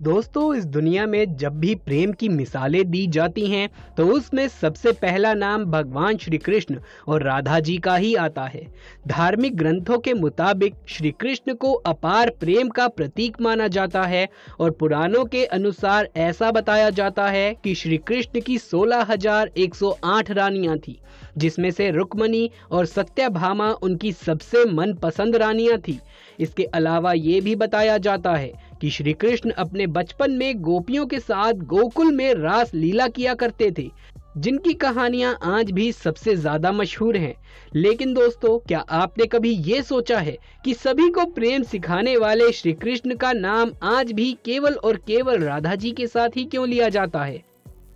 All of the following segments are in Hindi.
दोस्तों, इस दुनिया में जब भी प्रेम की मिसालें दी जाती हैं तो उसमें सबसे पहला नाम भगवान श्री कृष्ण और राधा जी का ही आता है। धार्मिक ग्रंथों के मुताबिक श्री कृष्ण को अपार प्रेम का प्रतीक माना जाता है और पुराणों के अनुसार ऐसा बताया जाता है कि श्री कृष्ण की 16,108 रानियां थी, जिसमें से रुक्मणी और सत्यभामा उनकी सबसे मनपसंद रानियां थी। इसके अलावा ये भी बताया जाता है कि श्री कृष्ण अपने बचपन में गोपियों के साथ गोकुल में रास लीला किया करते थे, जिनकी कहानियां आज भी सबसे ज्यादा मशहूर हैं। लेकिन दोस्तों, क्या आपने कभी ये सोचा है कि सभी को प्रेम सिखाने वाले श्री कृष्ण का नाम आज भी केवल और केवल राधा जी के साथ ही क्यों लिया जाता है?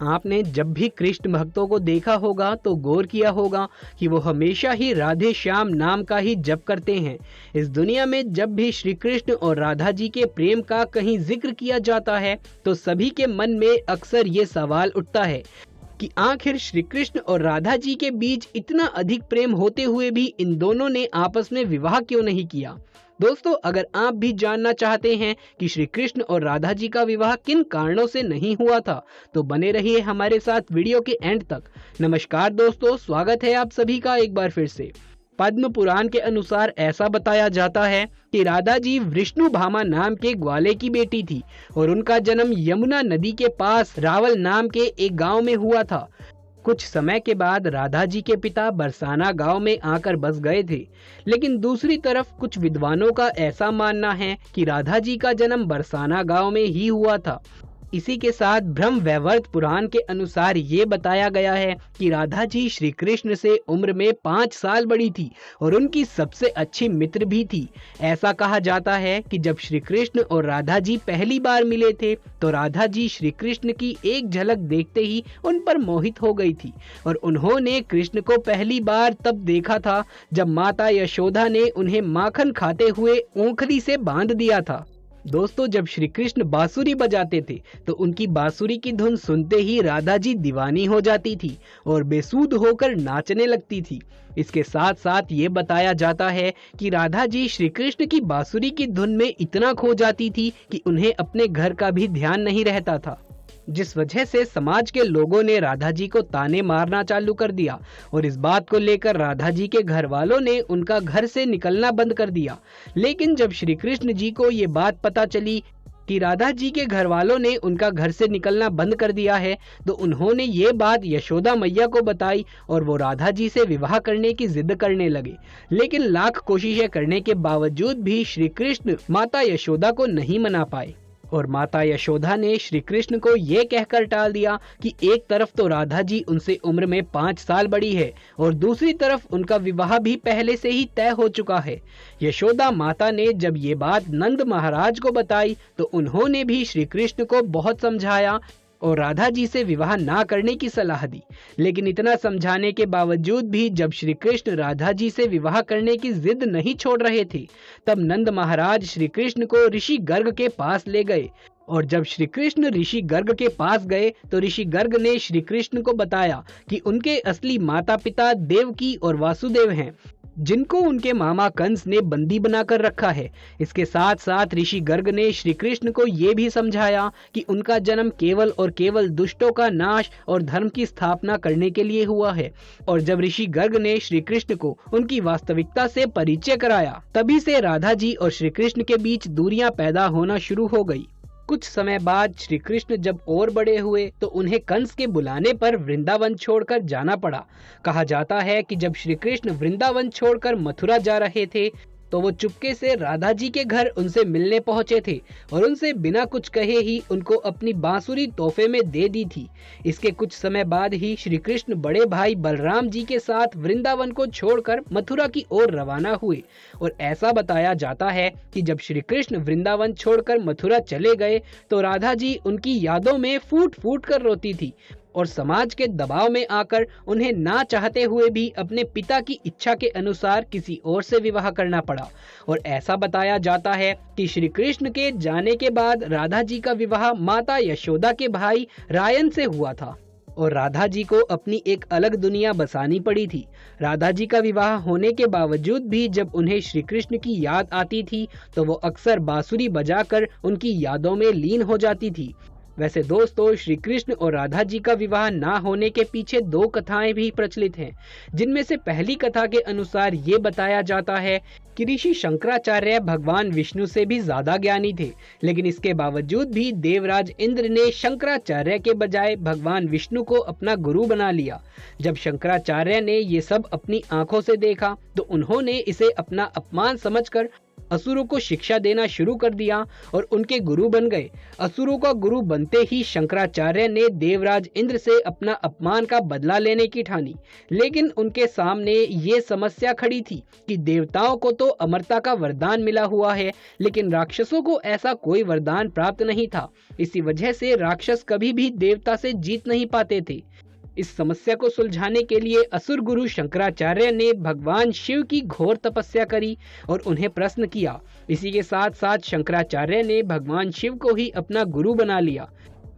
आपने जब भी कृष्ण भक्तों को देखा होगा तो गौर किया होगा कि वो हमेशा ही राधे श्याम नाम का ही जप करते हैं। इस दुनिया में जब भी श्री कृष्ण और राधा जी के प्रेम का कहीं जिक्र किया जाता है तो सभी के मन में अक्सर ये सवाल उठता है कि आखिर श्री कृष्ण और राधा जी के बीच इतना अधिक प्रेम होते हुए भी इन दोनों ने आपस में विवाह क्यों नहीं किया। दोस्तों, अगर आप भी जानना चाहते हैं कि श्री कृष्ण और राधा जी का विवाह किन कारणों से नहीं हुआ था, तो बने रहिए हमारे साथ वीडियो के एंड तक। नमस्कार दोस्तों, स्वागत है आप सभी का एक बार फिर से। पद्म पुराण के अनुसार ऐसा बताया जाता है कि राधा जी विष्णु भामा नाम के ग्वाले की बेटी थी और उनका जन्म यमुना नदी के पास रावल नाम के एक गांव में हुआ था। कुछ समय के बाद राधा जी के पिता बरसाना गांव में आकर बस गए थे, लेकिन दूसरी तरफ कुछ विद्वानों का ऐसा मानना है कि राधा जी का जन्म बरसाना गांव में ही हुआ था। इसी के साथ ब्रह्म वैवर्त पुराण के अनुसार ये बताया गया है कि राधा जी श्री कृष्ण से उम्र में 5 साल बड़ी थी और उनकी सबसे अच्छी मित्र भी थी। ऐसा कहा जाता है कि जब श्री कृष्ण और राधा जी पहली बार मिले थे तो राधा जी श्री कृष्ण की एक झलक देखते ही उन पर मोहित हो गई थी और उन्होंने कृष्ण को पहली बार तब देखा था जब माता यशोदा ने उन्हें माखन खाते हुए ओंखली से बांध दिया था। दोस्तों, जब श्री कृष्ण बांसुरी बजाते थे तो उनकी बांसुरी की धुन सुनते ही राधा जी दीवानी हो जाती थी और बेसुध होकर नाचने लगती थी। इसके साथ साथ ये बताया जाता है कि राधा जी श्री कृष्ण की बांसुरी की धुन में इतना खो जाती थी कि उन्हें अपने घर का भी ध्यान नहीं रहता था, जिस वजह से समाज के लोगों ने राधा जी को ताने मारना चालू कर दिया और इस बात को लेकर राधा जी के घर वालों ने उनका घर से निकलना बंद कर दिया। लेकिन जब श्री कृष्ण जी को ये बात पता चली कि राधा जी के घर वालों ने उनका घर से निकलना बंद कर दिया है तो उन्होंने ये बात यशोदा मैया को बताई और वो राधा जी से विवाह करने की जिद करने लगे। लेकिन लाख कोशिशें करने के बावजूद भी श्री कृष्ण माता यशोदा को नहीं मना पाए और माता यशोदा ने श्री कृष्ण को ये कहकर टाल दिया कि एक तरफ तो राधा जी उनसे उम्र में 5 साल बड़ी है और दूसरी तरफ उनका विवाह भी पहले से ही तय हो चुका है। यशोदा माता ने जब ये बात नंद महाराज को बताई तो उन्होंने भी श्री कृष्ण को बहुत समझाया और राधा जी से विवाह ना करने की सलाह दी। लेकिन इतना समझाने के बावजूद भी जब श्री कृष्ण राधा जी से विवाह करने की जिद नहीं छोड़ रहे थे तब नंद महाराज श्री कृष्ण को ऋषि गर्ग के पास ले गए और जब श्री कृष्ण ऋषि गर्ग के पास गए तो ऋषि गर्ग ने श्री कृष्ण को बताया कि उनके असली माता पिता देवकी और वासुदेव हैं, जिनको उनके मामा कंस ने बंदी बनाकर रखा है। इसके साथ साथ ऋषि गर्ग ने श्री कृष्ण को ये भी समझाया कि उनका जन्म केवल और केवल दुष्टों का नाश और धर्म की स्थापना करने के लिए हुआ है। और जब ऋषि गर्ग ने श्री कृष्ण को उनकी वास्तविकता से परिचय कराया तभी से राधा जी और श्री कृष्ण के बीच दूरियां पैदा होना शुरू हो गई। कुछ समय बाद श्री कृष्ण जब और बड़े हुए तो उन्हें कंस के बुलाने पर वृंदावन छोड़कर जाना पड़ा। कहा जाता है कि जब श्री कृष्ण वृंदावन छोड़कर मथुरा जा रहे थे तो वो चुपके से राधा जी के घर उनसे मिलने पहुंचे थे और उनसे बिना कुछ कहे ही उनको अपनी बांसुरी तोहफे में दे दी थी। इसके कुछ समय बाद ही श्री कृष्ण बड़े भाई बलराम जी के साथ वृंदावन को छोड़कर मथुरा की ओर रवाना हुए और ऐसा बताया जाता है कि जब श्री कृष्ण वृंदावन छोड़कर मथुरा चले गए तो राधा जी उनकी यादों में फूट फूट कर रोती थी और समाज के दबाव में आकर उन्हें ना चाहते हुए भी अपने पिता की इच्छा के अनुसार किसी और से विवाह करना पड़ा। और ऐसा बताया जाता है कि श्री कृष्ण के जाने के बाद राधा जी का विवाह माता यशोदा के भाई रायन से हुआ था। और राधा जी को अपनी एक अलग दुनिया बसानी पड़ी थी। राधा जी का विवाह होने के बावजूद भी जब उन्हें श्री कृष्ण की याद आती थी तो वो अक्सर बांसुरी बजाकर उनकी यादों में लीन हो जाती थी। वैसे दोस्तों, श्री कृष्ण और राधा जी का विवाह ना होने के पीछे दो कथाएं भी प्रचलित हैं, जिनमें से पहली कथा के अनुसार ये बताया जाता है कि ऋषि शंकराचार्य भगवान विष्णु से भी ज्यादा ज्ञानी थे, लेकिन इसके बावजूद भी देवराज इंद्र ने शंकराचार्य के बजाय भगवान विष्णु को अपना गुरु बना लिया। जब शंकराचार्य ने ये सब अपनी आंखों से देखा तो उन्होंने इसे अपना अपमान समझकर असुरों को शिक्षा देना शुरू कर दिया और उनके गुरु बन गए। असुरों का गुरु बनते ही शंकराचार्य ने देवराज इंद्र से अपना अपमान का बदला लेने की ठानी, लेकिन उनके सामने ये समस्या खड़ी थी कि देवताओं को तो अमरता का वरदान मिला हुआ है, लेकिन राक्षसों को ऐसा कोई वरदान प्राप्त नहीं था। इसी वजह से राक्षस कभी भी देवता से जीत नहीं पाते थे। इस समस्या को सुलझाने के लिए असुर गुरु शंकराचार्य ने भगवान शिव की घोर तपस्या करी और उन्हें प्रसन्न किया। इसी के साथ साथ शंकराचार्य ने भगवान शिव को ही अपना गुरु बना लिया।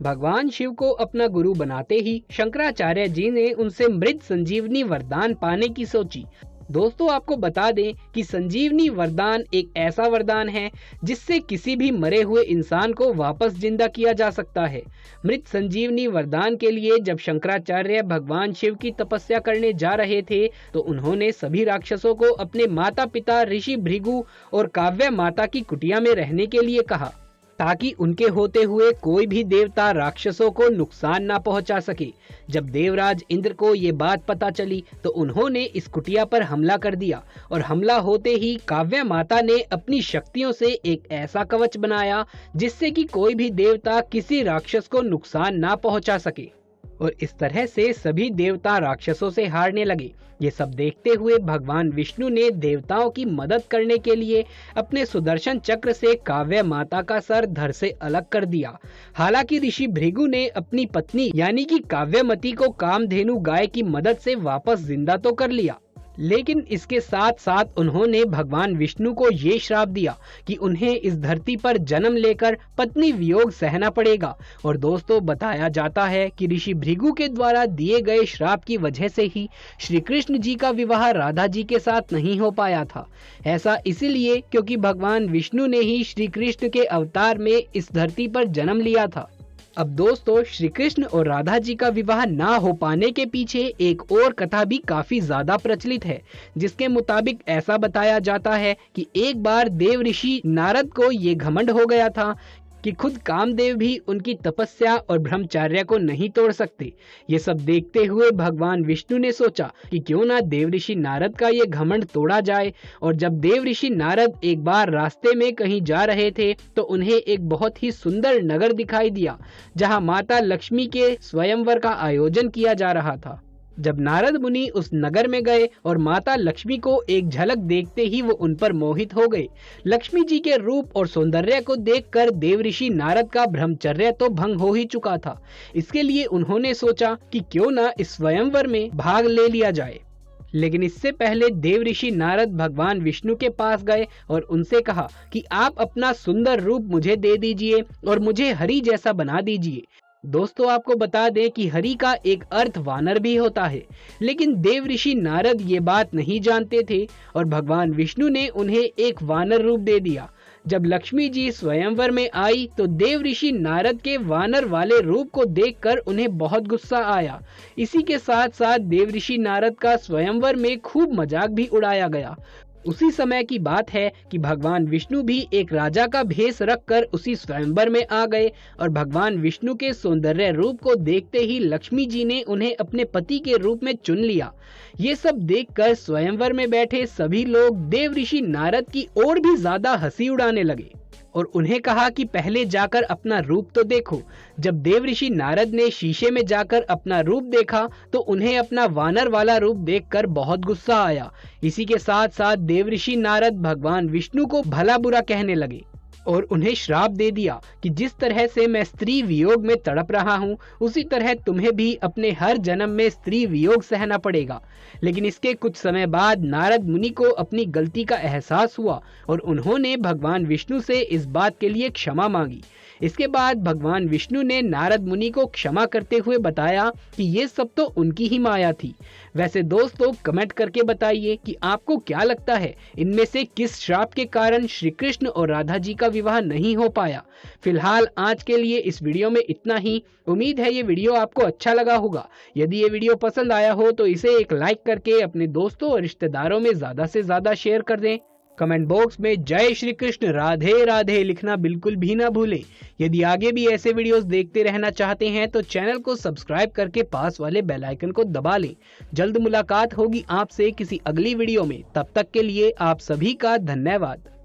भगवान शिव को अपना गुरु बनाते ही शंकराचार्य जी ने उनसे मृत संजीवनी वरदान पाने की सोची। दोस्तों, आपको बता दें कि संजीवनी वरदान एक ऐसा वरदान है जिससे किसी भी मरे हुए इंसान को वापस जिंदा किया जा सकता है। मृत संजीवनी वरदान के लिए जब शंकराचार्य भगवान शिव की तपस्या करने जा रहे थे तो उन्होंने सभी राक्षसों को अपने माता पिता ऋषि भृगु और काव्य माता की कुटिया में रहने के लिए कहा, ताकि उनके होते हुए कोई भी देवता राक्षसों को नुकसान ना पहुंचा सके। जब देवराज इंद्र को ये बात पता चली तो उन्होंने इस कुटिया पर हमला कर दिया और हमला होते ही काव्य माता ने अपनी शक्तियों से एक ऐसा कवच बनाया जिससे कि कोई भी देवता किसी राक्षस को नुकसान ना पहुंचा सके और इस तरह से सभी देवता राक्षसों से हारने लगे। ये सब देखते हुए भगवान विष्णु ने देवताओं की मदद करने के लिए अपने सुदर्शन चक्र से काव्य माता का सर धड़ से अलग कर दिया। हालांकि ऋषि भृगु ने अपनी पत्नी यानी कि काव्यमती को कामधेनु गाय की मदद से वापस जिंदा तो कर लिया, लेकिन इसके साथ साथ उन्होंने भगवान विष्णु को ये श्राप दिया कि उन्हें इस धरती पर जन्म लेकर पत्नी वियोग सहना पड़ेगा। और दोस्तों, बताया जाता है कि ऋषि भृगु के द्वारा दिए गए श्राप की वजह से ही श्री कृष्ण जी का विवाह राधा जी के साथ नहीं हो पाया था। ऐसा इसलिए क्योंकि भगवान विष्णु ने ही श्री कृष्ण के अवतार में इस धरती पर जन्म लिया था। अब दोस्तों, श्री कृष्ण और राधा जी का विवाह ना हो पाने के पीछे एक और कथा भी काफी ज्यादा प्रचलित है, जिसके मुताबिक ऐसा बताया जाता है कि एक बार देव ऋषि नारद को ये घमंड हो गया था कि खुद कामदेव भी उनकी तपस्या और ब्रह्मचर्य को नहीं तोड़ सकते। ये सब देखते हुए भगवान विष्णु ने सोचा कि क्यों ना देव ऋषि नारद का ये घमंड तोड़ा जाए। और जब देव ऋषि नारद एक बार रास्ते में कहीं जा रहे थे तो उन्हें एक बहुत ही सुंदर नगर दिखाई दिया, जहां माता लक्ष्मी के स्वयंवर का आयोजन किया जा रहा था। जब नारद मुनि उस नगर में गए और माता लक्ष्मी को एक झलक देखते ही वो उन पर मोहित हो गए। लक्ष्मी जी के रूप और सौंदर्य को देखकर देव ऋषि नारद का ब्रह्मचर्य तो भंग हो ही चुका था। इसके लिए उन्होंने सोचा कि क्यों ना इस स्वयंवर में भाग ले लिया जाए। लेकिन इससे पहले देव ऋषि नारद भगवान विष्णु के पास गए और उनसे कहा कि आप अपना सुंदर रूप मुझे दे दीजिए और मुझे हरि जैसा बना दीजिए। दोस्तों, आपको बता दें कि हरि का एक अर्थ वानर भी होता है, लेकिन देव ऋषि नारद ये बात नहीं जानते थे और भगवान विष्णु ने उन्हें एक वानर रूप दे दिया। जब लक्ष्मी जी स्वयंवर में आई तो देव ऋषि नारद के वानर वाले रूप को देखकर उन्हें बहुत गुस्सा आया। इसी के साथ साथ देव ऋषि नारद का स्वयंवर में खूब मजाक भी उड़ाया गया। उसी समय की बात है कि भगवान विष्णु भी एक राजा का भेष रखकर उसी स्वयंवर में आ गए और भगवान विष्णु के सौंदर्य रूप को देखते ही लक्ष्मी जी ने उन्हें अपने पति के रूप में चुन लिया। ये सब देखकर स्वयंवर में बैठे सभी लोग देव ऋषि नारद की ओर भी ज्यादा हंसी उड़ाने लगे और उन्हें कहा कि पहले जाकर अपना रूप तो देखो। जब देव ऋषि नारद ने शीशे में जाकर अपना रूप देखा तो उन्हें अपना वानर वाला रूप देखकर बहुत गुस्सा आया। इसी के साथ साथ देव ऋषि नारद भगवान विष्णु को भला बुरा कहने लगे। और उन्हें श्राप दे दिया कि जिस तरह से मैं स्त्री वियोग में तड़प रहा हूँ, उसी तरह तुम्हें भी अपने हर जन्म में स्त्री वियोग सहना पड़ेगा। लेकिन इसके कुछ समय बाद नारद मुनि को अपनी गलती का एहसास हुआ और उन्होंने भगवान विष्णु से इस बात के लिए क्षमा मांगी। इसके बाद भगवान विष्णु ने नारद मुनि को क्षमा करते हुए बताया कि ये सब तो उनकी ही माया थी। वैसे दोस्तों, कमेंट करके बताइए कि आपको क्या लगता है, इनमें से किस श्राप के कारण श्री कृष्ण और राधा जी का विवाह नहीं हो पाया। फिलहाल आज के लिए इस वीडियो में इतना ही। उम्मीद है ये वीडियो आपको अच्छा लगा होगा। यदि ये वीडियो पसंद आया हो तो इसे एक लाइक करके अपने दोस्तों और रिश्तेदारों में ज्यादा से ज्यादा शेयर कर दें। कमेंट बॉक्स में जय श्री कृष्ण राधे राधे लिखना बिल्कुल भी ना भूलें। यदि आगे भी ऐसे वीडियोस देखते रहना चाहते हैं तो चैनल को सब्सक्राइब करके पास वाले बेल आइकन को दबा लें। जल्द मुलाकात होगी आपसे किसी अगली वीडियो में। तब तक के लिए आप सभी का धन्यवाद।